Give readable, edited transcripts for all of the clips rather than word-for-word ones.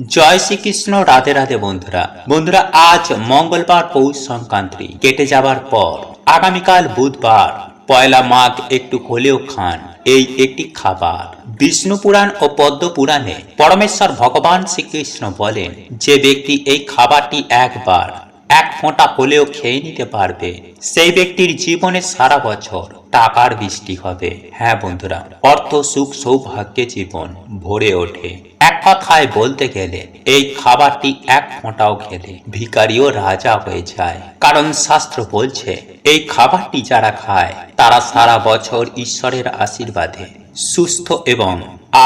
জয় শ্রীকৃষ্ণ। রাধে রাধে বন্ধুরা। বন্ধুরা, আজ মঙ্গলবার পৌষ সংক্রান্তি কেটে যাবার পর আগামীকাল বুধবার পয়লা মাঘ একটু হলেও খান এই একটি খাবার। বিষ্ণু পুরাণ ও পদ্ম পুরাণে পরমেশ্বর ভগবান শ্রীকৃষ্ণ বলেন, যে ব্যক্তি এই খাবারটি একবার এক ফোঁটা হলেও খেয়ে নিতে পারবে, সেই ব্যক্তির জীবনে সারা বছর টাকার বৃষ্টি হবে। হ্যাঁ বন্ধুরা, অর্থ সুখ সৌভাগ্যে জীবন ভরে ওঠে। এক কথায় বলতে গেলে এই খাবারটি এক ফোঁটাও খেলে ভিখারিও রাজা হয়ে যায়। কারণ শাস্ত্র বলছে, এই খাবারটি যারা খায় তারা সারা বছর ঈশ্বরের আশীর্বাদে সুস্থ এবং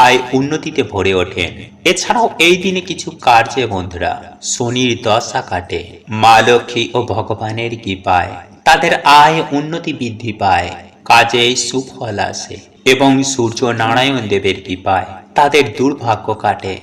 আয় উন্নতিতে ভরে ওঠেন। এছাড়াও এই দিনে কিছু কার্যে বন্ধুরা শনির দশা কাটে, মা লক্ষ্মী ও ভগবানের কৃপায় তাদের আয় উন্নতি বৃদ্ধি পায়, কাজে সুফল আসে এবং সূর্য নারায়ণ দেবের কৃপায় তাদের দুর্ভাগ্য কাটে,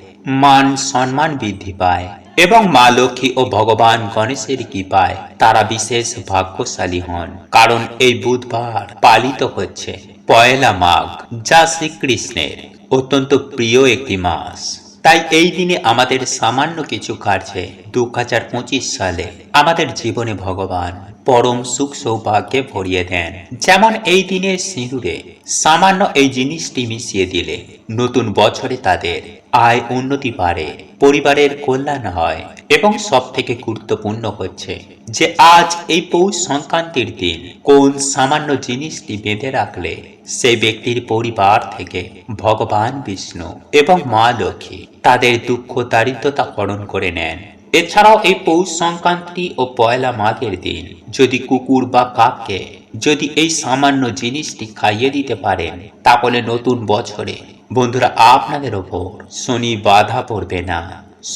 মান সম্মান বৃদ্ধি পায় এবং মা লক্ষ্মী ও ভগবান গণেশের কৃপায় তারা বিশেষ ভাগ্যশালী হন। কারণ এই বুধবার পালিত হচ্ছে পয়লা মাঘ, যা শ্রীকৃষ্ণের অত্যন্ত প্রিয় একটি মাস। তাই এই দিনে আমাদের সামান্য কিছু কার্যে 2025 সালে আমাদের জীবনে ভগবান পরম সুখ সৌভাগ্যে ভরিয়ে দেন। যেমন এই দিনের সিঁদুরে সামান্য এই জিনিসটি মিশিয়ে দিলে নতুন বছরে তাদের আয় উন্নতি বাড়ে, পরিবারের কল্যাণ হয় এবং সব থেকে গুরুত্বপূর্ণ হচ্ছে যে আজ এই পৌষ সংক্রান্তির দিন কোন সামান্য জিনিসটি বেঁধে রাখলে সেই ব্যক্তির পরিবার থেকে ভগবান বিষ্ণু এবং মা লক্ষ্মী তাদের দুঃখ দারিদ্রতা হরণ করে নেন। এছাড়াও এই পৌষ সংক্রান্তি ও পয়লা মাঘের দিন যদি কুকুর বা কাককে যদি এই সামান্য জিনিসটি খাইয়ে দিতে পারেন, তাহলে নতুন বছরে বন্ধুরা আপনাদের ওপর শনি বাধা পড়বে না,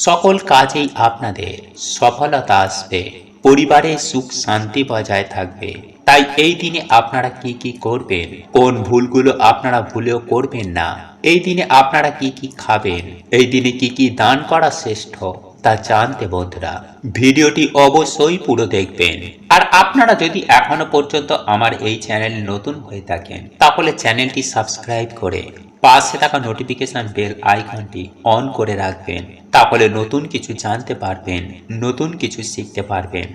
সকল কাজেই আপনাদের সফলতা আসবে, পরিবারে সুখ শান্তি বজায় থাকবে। তাই এই দিনে আপনারা কি কি করবেন, কোন ভুলগুলো আপনারা ভুলেও করবেন না, এই দিনে আপনারা কি কি খাবেন, এই দিনে কি কি দান করা শ্রেষ্ঠ তা জানতে বন্ধুরা ভিডিওটি অবশ্যই পুরো দেখবেন। আর আপনারা যদি এখনো পর্যন্ত আমার এই চ্যানেল নতুন হয়ে থাকেন, তাহলে চ্যানেলটি সাবস্ক্রাইব করে পাশে থাকা নোটিফিকেশন বেল আইকনটি অন করে রাখবেন। তাহলে নতুন কিছু জানতে পারবেন, নতুন কিছু শিখতে পারবেন।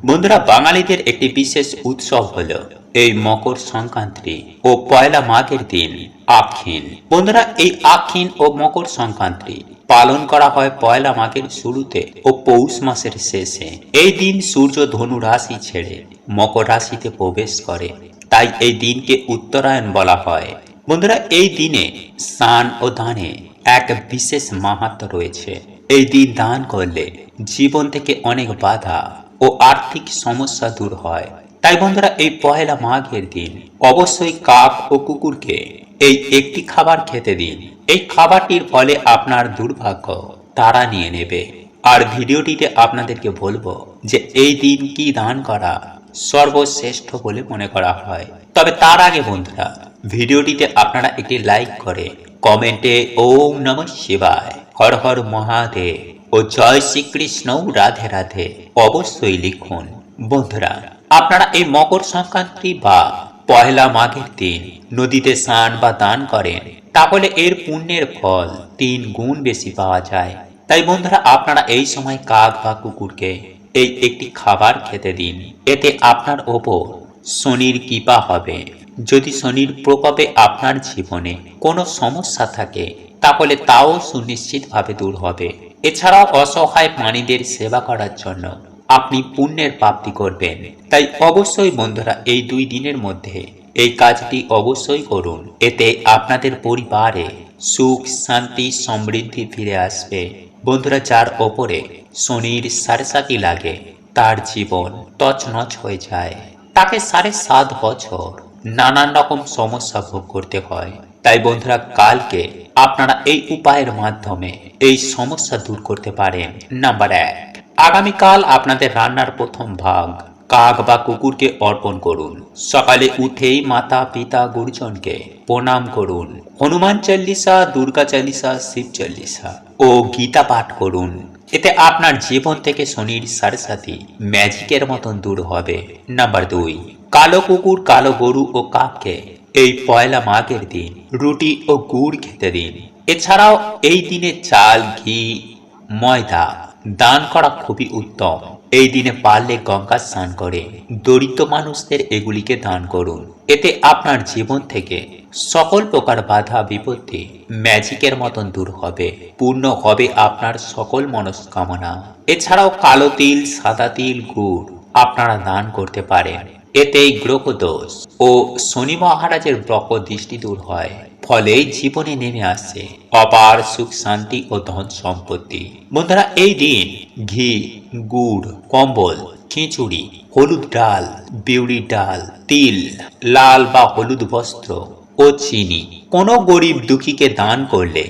বন্ধুরা বাঙালিদের একটি বিশেষ উৎসব হলো এই মকর সংক্রান্তি ও পয়লা মাঘের দিন আক্ষিণ। বন্ধুরা, এই আক্ষিণ ও মকর সংক্রান্তি পালন করা হয় পয়লা মাঘের শুরুতে ও পৌষ মাসের শেষে। এই দিন সূর্য ধনু রাশি ছেড়ে মকর রাশিতে প্রবেশ করে, তাই এই দিনকে উত্তরায়ণ বলা হয়। বন্ধুরা, এই দিনে স্নান ও দানে এক বিশেষ মাহাত্ম্য রয়েছে। এই দিন দান করলে জীবন থেকে অনেক বাধা ও আর্থিক সমস্যা দূর হয়। তাই বন্ধুরা এই পয়লা মাঘের দিন অবশ্যই কাক ও কুকুরকে এই একটি খাবার খেতে দিন। এই খাবারটির ফলে আপনার দুর্ভাগ্য তারা নিয়ে নেবে। আর ভিডিওটিতে আপনাদেরকে বলবো যে এই দিন কি দান করা সর্বশ্রেষ্ঠ বলে মনে করা হয়। তবে তার আগে বন্ধুরা ভিডিওটিতে আপনারা একটি লাইক করে কমেন্টে ওম নমঃ শিবায়, হর হর মহাদেব ও জয় শ্রীকৃষ্ণ রাধে রাধে অবশ্যই লিখুন। বন্ধুরা, আপনারা এই মকর সংক্রান্তি বা পয়লা মাঘের দিন নদীতে স্নান বা দান করেন, তাহলে এর পুণ্যের ফল 3 গুণ বেশি পাওয়া যায়। তাই বন্ধুরা আপনারা এই সময় কাক বা কুকুরকে এই একটি খাবার খেতে দিন। এতে আপনার ওপর শনির কৃপা হবে। যদি শনির প্রকোপে আপনার জীবনে কোনো সমস্যা থাকে, তাহলে তাও সুনিশ্চিতভাবে দূর হবে। এছাড়াও অসহায় প্রাণীদের সেবা করার জন্য আপনি পুণ্যের প্রাপ্তি করবেন। তাই অবশ্যই বন্ধুরা এই 2 দিনের মধ্যে এই কাজটি অবশ্যই করুন। এতে আপনাদের পরিবারে সুখ শান্তি সমৃদ্ধি ফিরে আসবে। বন্ধুরা, যার ওপরে শনির সাড়ে লাগে তার জীবন তছনছ হয়ে যায়, তাকে 7.5 বছর নানান রকম সমস্যা ভোগ করতে হয়। তাই বন্ধুরা কালকে আপনারা এই উপায়ের মাধ্যমে এই সমস্যা দূর করতে পারেন। নাম্বার 1, আগামীকাল আপনাদের রান্নার প্রথম ভাগ কাক বা কুকুরকে অর্পণ করুন। সকালে উঠেই মাতা পিতা গুরুজনকে প্রণাম করুন, হনুমান চল্লিশা, দুর্গা চল্লিশা, শিব চল্লিশা ও গীতা পাঠ করুন। এতে আপনার জীবন থেকে শনির সাড়ে ম্যাজিকের মতন দূর হবে। নাম্বার 2, কালো কুকুর, কালো গরু ও কাককে এই পয়লা মাঘের দিন রুটি ও গুড় খেতে দিন। এছাড়াও এই দিনে চাল, ঘি, ময়দা দান করা খুবই উত্তম। এই দিনে পারলে গঙ্গা স্নান করে দরিদ্র মানুষদের এগুলিকে দান করুন। এতে আপনার জীবন থেকে সকল প্রকার বাধা বিপত্তি ম্যাজিকের মতন দূর হবে, পূর্ণ হবে আপনার সকল মনস্কামনা। এছাড়াও কালো তিল, সাদা তিল, গুড় আপনারা দান করতে পারেন। এতেই গ্রহদোষ ও শনি মহারাজের ব্রক দৃষ্টি দূর হয়, ফলে জীবনে নেমে আসে অপার সুখ, শান্তি ও ধন সম্পত্তি। বন্ধুরা, এই দিন ঘি, গুড়, কম্বল, খিচুড়ি, হলুদ ডাল, বিউড়ি ডাল, তিল, লাল বা হলুদ বস্ত্র ও চিনি কোনো গরিব দুঃখীকে দান করলে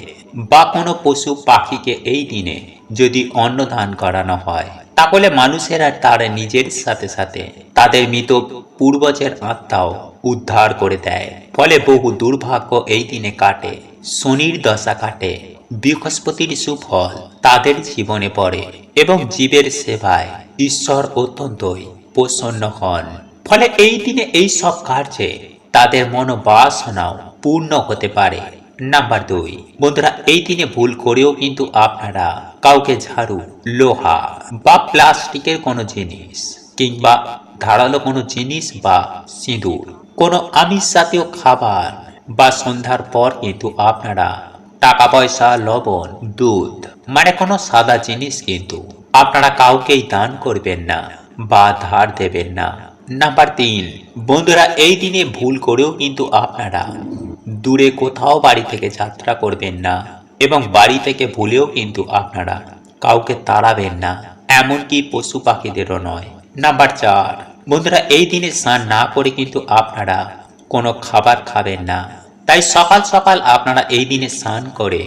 বা কোনো পশু পাখিকে এই দিনে যদি অন্ন দান করানো হয়, তাহলে মানুষেরা তার নিজের সাথে সাথে তাদের মৃত পূর্বজের আত্মাও উদ্ধার করে দেয়। ফলে বহু দুর্ভাগ্য এই দিনে কাটে, শনির দশা কাটে, বৃহস্পতির সুফল তাদের জীবনে পড়ে এবং জীবের সেবায় ঈশ্বর অত্যন্তই প্রসন্ন হন। ফলে এই দিনে এই সব কার্যে তাদের মনোবাসনাও পূর্ণ হতে পারে। নাম্বার 2, বন্ধুরা, এই দিনে ভুল করেও কিন্তু আপনারা কাউকে ঝাড়ু, লোহা বা প্লাস্টিকের কোনো জিনিস কিংবা ধারালো কোনো জিনিস বা সিঁদুর, কোনো আমিষ জাতীয় খাবার বা সন্ধ্যার পর কিন্তু আপনারা টাকা পয়সা, লবণ, দুধ মানে কোনো সাদা জিনিস কিন্তু আপনারা কাউকেই দান করবেন না বা ধার দেবেন না। নাম্বার 3, বন্ধুরা, এই দিনে ভুল করেও কিন্তু আপনারা দূরে কোথাও বাড়ি থেকে যাত্রা করবেন না এবং বাড়ি থেকে ভুলেও কিন্তু আপনারা কাউকে তাড়াবেন না, এমনকি পশু পাখিদেরও নয়। নাম্বার 4, বন্ধুরা, এই দিনে স্নান না করে কিন্তু আপনারা কোনো খাবার খাবেন না। তাই সকাল সকাল আপনারা এই দিনে স্নান করে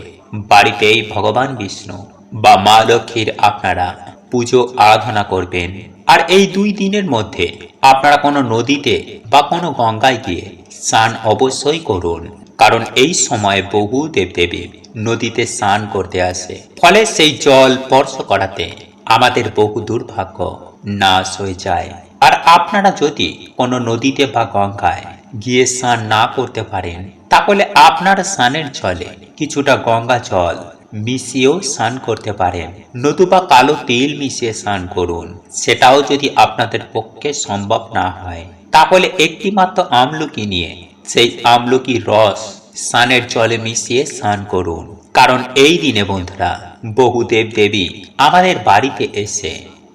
বাড়িতেই ভগবান বিষ্ণু বা মা লক্ষ্মীর আপনারা পুজো আরাধনা করবেন। আর এই 2 দিনের মধ্যে আপনারা কোনো নদীতে বা কোনো গঙ্গায় গিয়ে স্নান অবশ্যই করুন, কারণ এই সময় বহু দেবদেবী নদীতে স্নান করতে আসে। ফলে সেই জল স্পর্শ করাতে আমাদের বহু দুর্ভাগ্য নাশ হয়ে যায়। আর আপনারা যদি কোনো নদীতে বা গঙ্গায় গিয়ে স্নান না করতে পারেন, তাহলে আপনার স্নানের জলে কিছুটা গঙ্গা জল মিশিয়েও স্নান করতে পারেন, নতুবা কালো তেল মিশিয়ে স্নান করুন। সেটাও যদি আপনাদের পক্ষে সম্ভব না হয়, তাহলে একটি মাত্র আমলকি নিয়ে সেই আমলকির রস স্নানের জলে মিশিয়ে স্নান করুন। কারণ এই দিনে বন্ধুরা বহু দেব দেবী আমাদের বাড়িতে এসে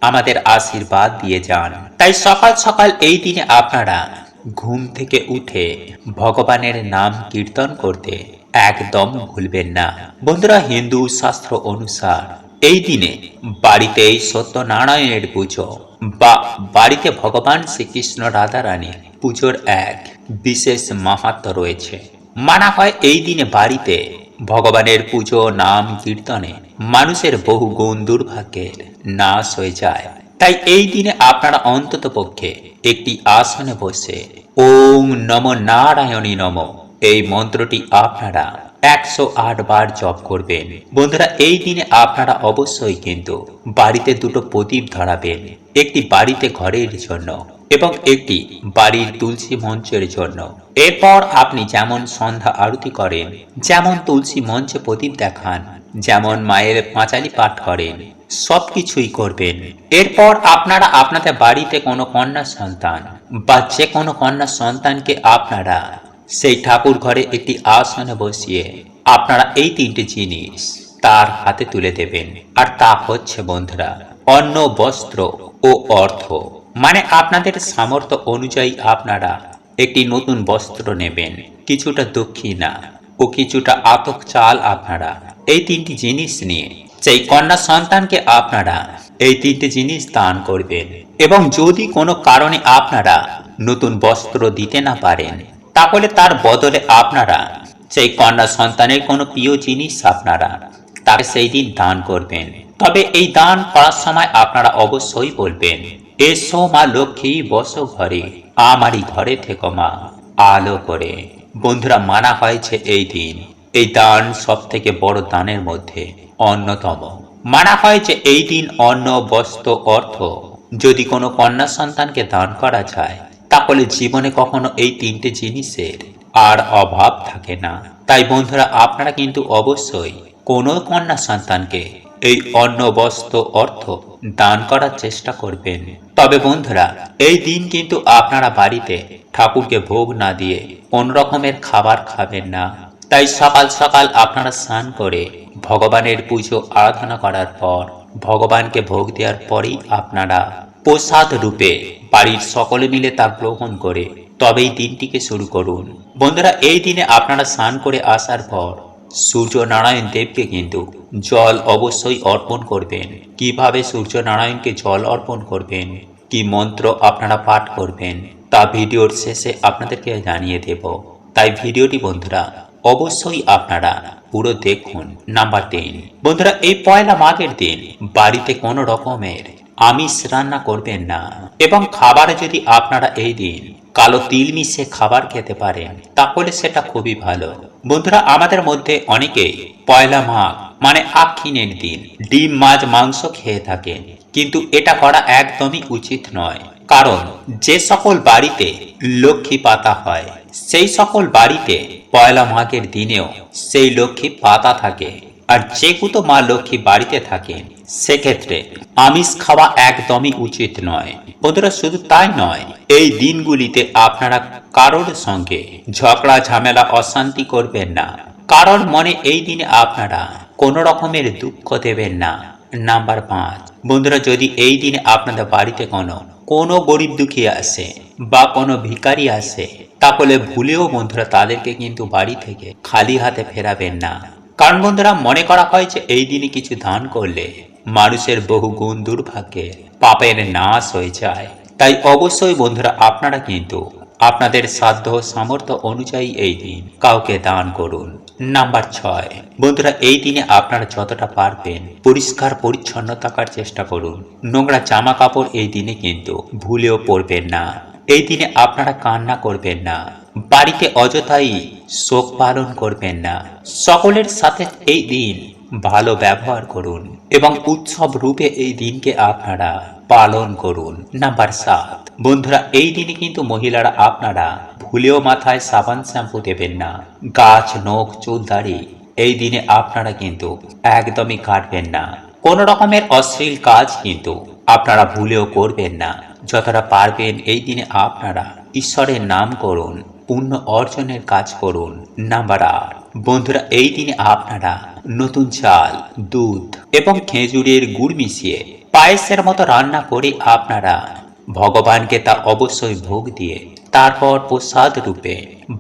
আমাদের আশীর্বাদ দিয়ে যান। তাই সকাল সকাল এই দিনে আপনারা ঘুম থেকে উঠে ভগবানের নাম কীর্তন করতে একদম ভুলবেন না। বন্ধুরা, হিন্দু শাস্ত্র অনুসার এই দিনে বাড়িতেই সত্যনারায়ণের পুজো বা বাড়িতে ভগবান শ্রীকৃষ্ণ রাধা রানীর পুজোর এক বিশেষ মাহাত্ম্য রয়েছে। মানা হয় এই দিনে বাড়িতে ভগবানের পুজো, নাম কীর্তনে মানুষের বহু গুণ দুর্ভাগ্যের নাশ হয়ে যায়। তাই এই দিনে আপনারা অন্তত পক্ষে একটি আসনে বসে ওম নমো নারায়ণী নমঃ এই মন্ত্রটি আপনারা 108 বার জপ করবেন। বন্ধুরা, এই দিনে আপনারা অবশ্যই কিন্তু বাড়িতে 2টো প্রদীপ ধরাবেন, একটি বাড়িতে ঘরের জন্য এবং একটি বাড়ির তুলসী মঞ্চের জন্য। এরপর আপনি যেমন সন্ধ্যা আরতি করেন, যেমন তুলসী মঞ্চে প্রদীপ দেখান, যেমন মায়ের পাঁচালি পাঠ করেন, সবকিছুই করবেন। এরপর আপনারা আপনাদের বাড়িতে কোনো কন্যা সন্তান বা যে কোনো কন্যা সন্তানকে আপনারা সেই ঠাকুর ঘরে একটি আসনে বসিয়ে আপনারা এই 3টে জিনিস তার হাতে তুলে দেবেন। আর তা হচ্ছে বন্ধুরা অন্ন, বস্ত্র ও অর্থ। মানে আপনাদের সামর্থ্য অনুযায়ী আপনারা একটি নতুন বস্ত্র নেবেন, কিছুটা দক্ষিণা ও কিছুটা আতক চাল আপনারা এই 3টি জিনিস নিয়ে সেই কন্যা সন্তানকে আপনারা এই 3টে জিনিস দান করবেন। এবং যদি কোনো কারণে আপনারা নতুন বস্ত্র দিতে না পারেন, তাহলে তার বদলে আপনারা সেই কন্যা সন্তানের কোনো প্রিয় জিনিস আপনারা তাকে সেই দিন দান করবেন। তবে এই দান করার সময় আপনারা অবশ্যই বলবেন, এসো মা লক্ষ্মী বসো ঘরে, আমারই ঘরে থেকো মা আলো করে। বন্ধুরা, মানা হয়েছে এই দিন এই দান সব থেকে বড় দানের মধ্যে অন্যতম। মানা হয় যে এই দিন অন্ন, বস্ত্র, অর্থ যদি কোনো কন্যা সন্তানকে দান করা যায়, তাহলে জীবনে কখনো এই 3টে জিনিসের আর অভাব থাকে না। তাই বন্ধুরা আপনারা কিন্তু অবশ্যই কোনো কন্যা সন্তানকে এই অন্ন বস্ত্র অর্থ দান করার চেষ্টা করবেন। তবে বন্ধুরা এই দিন কিন্তু আপনারা বাড়িতে ঠাকুরকে ভোগ না দিয়ে কোন রকমের খাবার খাবেন না। তাই সকাল সকাল আপনারা স্নান করে ভগবানের পুজো আরাধনা করার পর ভগবানকে ভোগ দেওয়ার পরেই আপনারা প্রসাদ রূপে বাড়ির সকলে মিলে তা গ্রহণ করে তবেই দিনটিকে শুরু করুন। বন্ধুরা এই দিনে আপনারা স্নান করে আসার পর সূর্য নারায়ণ দেবকে কিন্তু জল অবশ্যই অর্পণ করবেন। কিভাবে সূর্য নারায়ণকে জল অর্পণ করবেন, কি মন্ত্র আপনারা পাঠ করবেন তা ভিডিওর শেষে আপনাদেরকে জানিয়ে দেব। তাই ভিডিওটি বন্ধুরা অবশ্যই আপনারা পুরো দেখুন। নাম্বার 3, বন্ধুরা এই পয়লা মাঘের দিন বাড়িতে কোনো রকমের আমিষ রান্না করবেন না এবং খাবারে যদি আপনারা এই দিন কালো তিল মিশিয়ে খাবার খেতে পারেন তাহলে সেটা খুবই ভালো। বন্ধুরা আমাদের মধ্যে অনেকেই পয়লা মাঘ মানে আক্ষিনের দিন ডিম মাছ মাংস খেয়ে থাকেন, কিন্তু এটা করা একদমই উচিত নয়। কারণ যে সকল বাড়িতে লক্ষ্মী পাতা হয় সেই সকল বাড়িতে পয়লা মাঘের দিনেও সেই লক্ষ্মী পাতা থাকে। আর যেহেতু মা লক্ষ্মী বাড়িতে থাকেন সেক্ষেত্রে আমিষ খাওয়া একদমই উচিত নয়। বন্ধুরা শুধু তাই নয়, এই দিনগুলিতে আপনারা কারোর সঙ্গে ঝগড়া ঝামেলা অশান্তি করবেন না। কারোর মনে এই দিনে আপনারা কোনো রকমের দুঃখ দেবেন না। নাম্বার 5, বন্ধুরা যদি এই দিনে আপনাদের বাড়িতে কোনো গরিব দুঃখী আসে বা কোনো ভিখারি আসে তাহলে ভুলেও বন্ধুরা তাদেরকে কিন্তু বাড়ি থেকে খালি হাতে ফেরাবেন না। কারণ বন্ধুরা মনে করা হয় যে এই দিনে কিছু দান করলে মানুষের বহু গুণ দুর্ভাগ্যের পাপের নাশ হয়ে যায়। তাই অবশ্যই বন্ধুরা আপনারা কিন্তু আপনাদের সাধ্য সামর্থ্য অনুযায়ী এই দিন কাউকে দান করুন। নাম্বার 6, বন্ধুরা এই দিনে আপনারা যতটা পারবেন পরিষ্কার পরিচ্ছন্ন থাকার চেষ্টা করুন। নোংরা জামা কাপড় এই দিনে কিন্তু ভুলেও পরবেন না। এই দিনে আপনারা কান্না করবেন না, বাড়িতে অযথাই শোক পালন করবেন না। সকলের সাথে এই দিন ভালো ব্যবহার করুন এবং উৎসব রূপে এই দিনকে আপনারা পালন করুন। নাম্বার 7, বন্ধুরা এই দিনে কিন্তু মহিলারা আপনারা ভুলেও মাথায় সাবান শ্যাম্পু দেবেন না। গাছ নখ চুল দাড়ি এই দিনে আপনারা কিন্তু একদমই কাটবেন না। কোন রকমের অশ্লীল কাজ কিন্তু আপনারা ভুলেও করবেন না। যতটা পারবেন এই দিনে আপনারা ঈশ্বরের নাম করুন, পুণ্য অর্জনের কাজ করুন। নাম্বার 8, বন্ধুরা এই দিনে আপনারা নতুন চাল দুধ এবং খেজুরের গুড় মিশিয়ে পায়েসের মতো রান্না করে আপনারা ভগবানকে তা অবশ্যই ভোগ দিয়ে তারপর প্রসাদ রূপে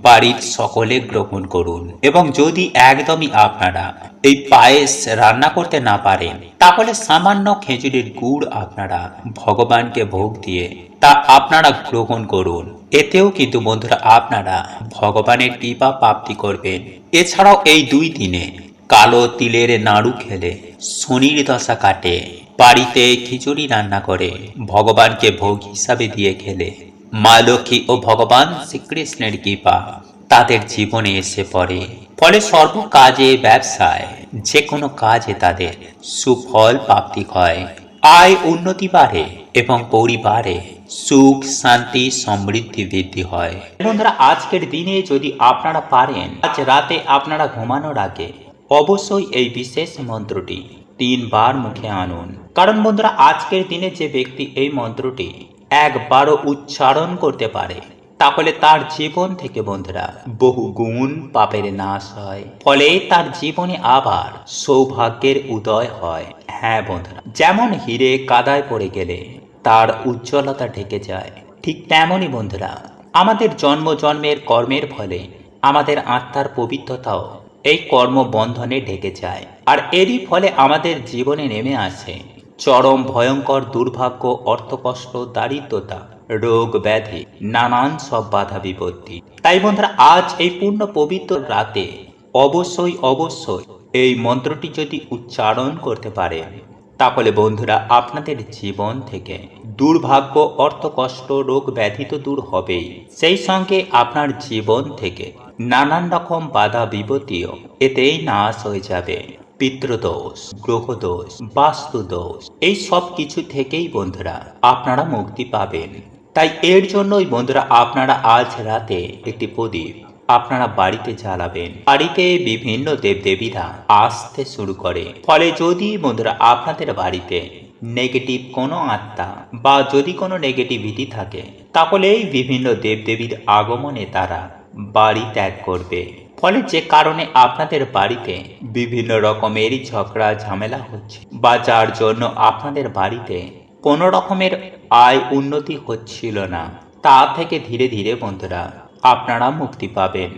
বাড়ির সকলে গ্রহণ করুন। এবং যদি একদমই আপনারা এই পায়েস রান্না করতে না পারেন তাহলে সামান্য খেজুরের গুড় আপনারা ভগবানকে ভোগ দিয়ে তা আপনারা গ্রহণ করুন। এতেও কিন্তু বন্ধুরা আপনারা ভগবানের কৃপা প্রাপ্তি করবেন। এছাড়াও এই 2 দিনে কালো তিলের নাড়ু খেলে শনির দশা কাটে। বাড়িতে খিচুড়ি রান্না করে ভগবানকে ভোগ হিসাবে দিয়ে খেলে মা লক্ষ্মী ও ভগবান শ্রীকৃষ্ণের কৃপা তাদের জীবনে এসে পড়ে। ফলে সর্ব কাজে ব্যবসায় যে কোনো কাজে তাদের সুফল প্রাপ্তি হয়, আয় উন্নতি বাড়ে এবং পরিবারে সুখ শান্তি সমৃদ্ধি বৃদ্ধি হয়। বন্ধুরা আজকের দিনে যদি আপনারা পারেন আজ রাতে আপনারা ঘুমানোর আগে অবশ্যই এই বিশেষ মন্ত্রটি 3 বার মুখে আনুন। কারণ বন্ধুরা আজকের দিনে যে ব্যক্তি এই মন্ত্রটি একবারও উচ্চারণ করতে পারে তাহলে তার জীবন থেকে বন্ধুরা বহু গুণ পাপের নাশ হয়, ফলে তার জীবনে আবার সৌভাগ্যের উদয় হয়। হ্যাঁ বন্ধুরা, যেমন হিরে কাদায় পড়ে গেলে তার উজ্জ্বলতা ঢেকে যায়, ঠিক তেমনই বন্ধুরা আমাদের জন্ম জন্মের কর্মের ফলে আমাদের আত্মার পবিত্রতাও এই কর্ম বন্ধনে ঢেকে যায়। আর এরই ফলে আমাদের জীবনে নেমে আসে চরম ভয়ঙ্কর দুর্ভাগ্য, অর্থকষ্ট, দারিদ্রতা, রোগ ব্যাধি, নানান সব বাধা বিপত্তি। তাই বন্ধুরা আজ এই পূর্ণ পবিত্র রাতে অবশ্যই এই মন্ত্রটি যদি উচ্চারণ করতে পারেন তাহলে বন্ধুরা আপনাদের জীবন থেকে দুর্ভাগ্য, অর্থকষ্ট, রোগ ব্যাধি তো দূর হবেই, সেই সঙ্গে আপনার জীবন থেকে নানান রকম বাধা বিপত্তিও এতেই নাশ হয়ে যাবে। পিতৃদোষ, গ্রহদোষ, বাস্তুদোষ এই সব কিছু থেকেই বন্ধুরা আপনারা মুক্তি পাবেন। তাই এর জন্যই বন্ধুরা আপনারা আজ রাতে একটি প্রদীপ আপনারা বাড়িতে জ্বালাবেন। বাড়িতে বিভিন্ন দেবদেবীরা আসতে শুরু করে। ফলে যদি বন্ধুরা আপনাদের বাড়িতে নেগেটিভ কোনো আত্মা বা যদি কোনো নেগেটিভিটি থাকে, তাহলে এই বিভিন্ন দেবদেবীর আগমনে তারা বাড়ি ত্যাগ করবে। ফলে যে কারণে আপনাদের বাড়িতে বিভিন্ন রকমের ঝগড়া ঝামেলা হচ্ছে বা যার জন্য আপনাদের বাড়িতে কোনো রকমের আয় উন্নতি হচ্ছিল না, তা থেকে ধীরে ধীরে বন্ধুরা আপনারা মুক্তি পাবেন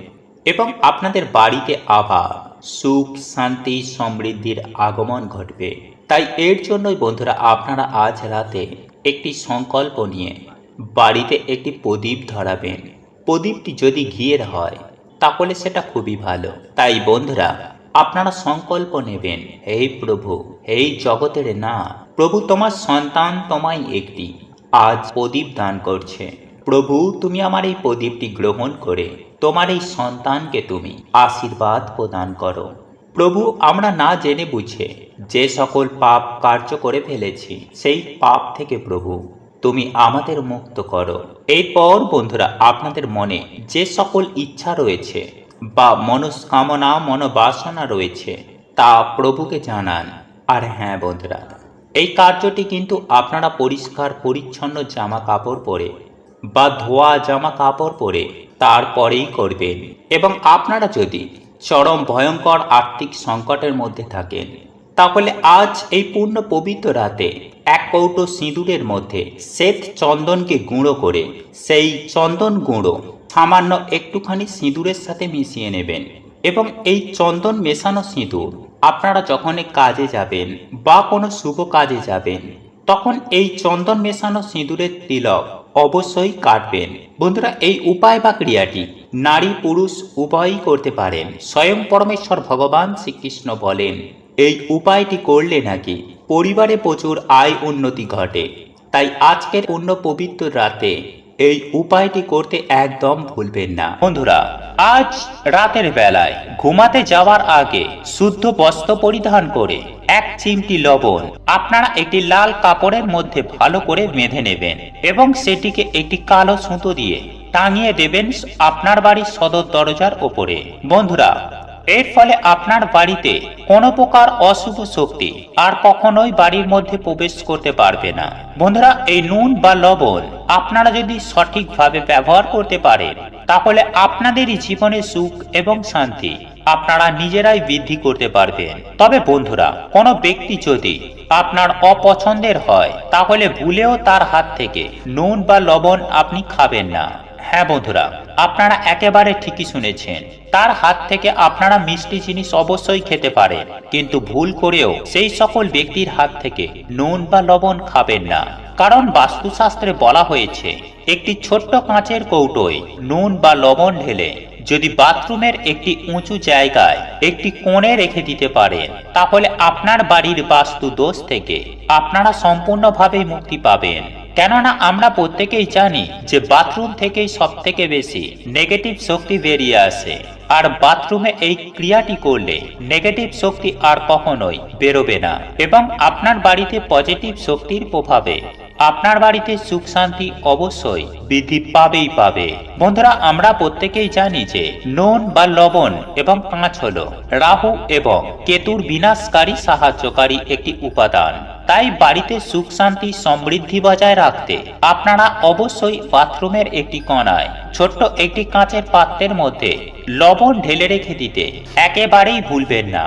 এবং আপনাদের বাড়িতে আবার সুখ শান্তি সমৃদ্ধির আগমন ঘটবে। তাই এর জন্যই বন্ধুরা আপনারা আজ রাতে একটি সংকল্প নিয়ে বাড়িতে একটি প্রদীপ ধরাবেন। প্রদীপটি যদি ঘিয়ের হয় তাহলে সেটা খুবই ভালো। তাই বন্ধুরা আপনারা সংকল্প নেবেন, হে প্রভু, হে জগতের না প্রভু, তোমার সন্তান তোমায় একটি আজ প্রদীপ দান করছে। প্রভু, তুমি আমার এই প্রদীপটি গ্রহণ করে তোমার এই সন্তানকে তুমি আশীর্বাদ প্রদান করো। প্রভু, আমরা না জেনে বুঝে যে সকল পাপ কার্য করে ফেলেছি, সেই পাপ থেকে প্রভু তুমি আমাদের মুক্ত করো। এরপর বন্ধুরা আপনাদের মনে যে সকল ইচ্ছা রয়েছে বা মনস্কামনা মনোবাসনা রয়েছে তা প্রভুকে জানান। আর হ্যাঁ বন্ধুরা, এই কার্যটি কিন্তু আপনারা পরিষ্কার পরিচ্ছন্ন জামা কাপড় পরে বা ধোয়া জামা কাপড় পরে তারপরেই করবেন। এবং আপনারা যদি চরম ভয়ঙ্কর আর্থিক সংকটের মধ্যে থাকেন, তাহলে আজ এই পূর্ণ পবিত্র রাতে এক কৌটো সিঁদুরের মধ্যে শ্বেত চন্দনকে গুঁড়ো করে সেই চন্দন গুঁড়ো সামান্য একটুখানি সিঁদুরের সাথে মিশিয়ে নেবেন। এবং এই চন্দন মেশানো সিঁদুর আপনারা যখন কাজে যাবেন বা কোনো শুভ কাজে যাবেন, তখন এই চন্দন মেশানো সিঁদুরের তিলক অবশ্যই কাটবেন। বন্ধুরা, এই উপায় বা ক্রিয়াটি নারী পুরুষ উভয়ই করতে পারেন। স্বয়ং পরমেশ্বর ভগবান শ্রীকৃষ্ণ বলেন, এই উপায়টি করলে নাকি পরিবারে প্রচুর আয় উন্নতি ঘটে। তাই আজকের পূর্ণ পবিত্র রাতে এই উপায়টি করতে একদম ভুলবেন না। বন্ধুরা, আজ রাতের বেলায় ঘুমাতে যাওয়ার আগে শুদ্ধ বস্ত্র পরিধান করে এক চিমটি লবণ আপনারা একটি লাল কাপড়ের মধ্যে ভালো করে বেঁধে নেবেন এবং সেটিকে একটি কালো সুতো দিয়ে টাঙিয়ে দেবেন আপনার বাড়ির সদর দরজার ওপরে। বন্ধুরা, এর ফলে আপনার বাড়িতে কোনো প্রকার অশুভ শক্তি আর কখনোই বাড়ির মধ্যে প্রবেশ করতে পারবে না। বন্ধুরা, এই নুন বা লবণ আপনারা যদি সঠিকভাবে ব্যবহার করতে পারেন, তাহলে আপনাদেরই জীবনে সুখ এবং শান্তি আপনারা নিজেরাই বৃদ্ধি করতে পারবেন। তবে বন্ধুরা, কোনো ব্যক্তি যদি আপনার অপছন্দের হয়, তাহলে ভুলেও তার হাত থেকে নুন বা লবণ আপনি খাবেন না। হ্যাঁ বন্ধুরা, আপনারা একেবারে ঠিকই শুনেছেন, তার হাত থেকে আপনারা মিষ্টি জিনিস অবশ্যই খেতে পারেন, কিন্তু ভুল করেও সেই সকল ব্যক্তির হাত থেকে নুন বা লবণ খাবেন না। কারণ বাস্তুশাস্ত্রে বলা হয়েছে, একটি ছোট্ট কাঁচের কৌটোয় নুন বা লবণ ঢেলে যদি বাথরুমের একটি উঁচু জায়গায় একটি কোণে রেখে দিতে পারেন, তাহলে আপনার বাড়ির বাস্তু দোষ থেকে আপনারা সম্পূর্ণভাবে মুক্তি পাবেন। কেননা আমরা প্রত্যেকেই জানি যে বাথরুম থেকেই সব থেকে বেশি নেগেটিভ শক্তি বেরিয়ে আসে, আর বাথরুমে এই ক্রিয়াটি করলে নেগেটিভ শক্তি আর কখনোই বেরোবে না এবং আপনার বাড়িতে পজিটিভ শক্তির প্রভাবে আপনার বাড়িতে সুখ শান্তি অবশ্যই বৃদ্ধি পাবেই পাবে। বন্ধুরা, আমরা প্রত্যেকেই জানি যে নুন বা লবণ এবং কাঁচ হলো রাহু এবং কেতুর বিনাশকারী সাহায্যকারী একটি উপাদান। তাই বাড়িতে সুখ শান্তি সমৃদ্ধি বজায় রাখতে আপনারা অবশ্যই বাথরুমের একটি কোণায় ছোট্ট একটি কাঁচের পাত্রের মধ্যে লবণ ঢেলে রেখে দিতে একেবারেই ভুলবেন না।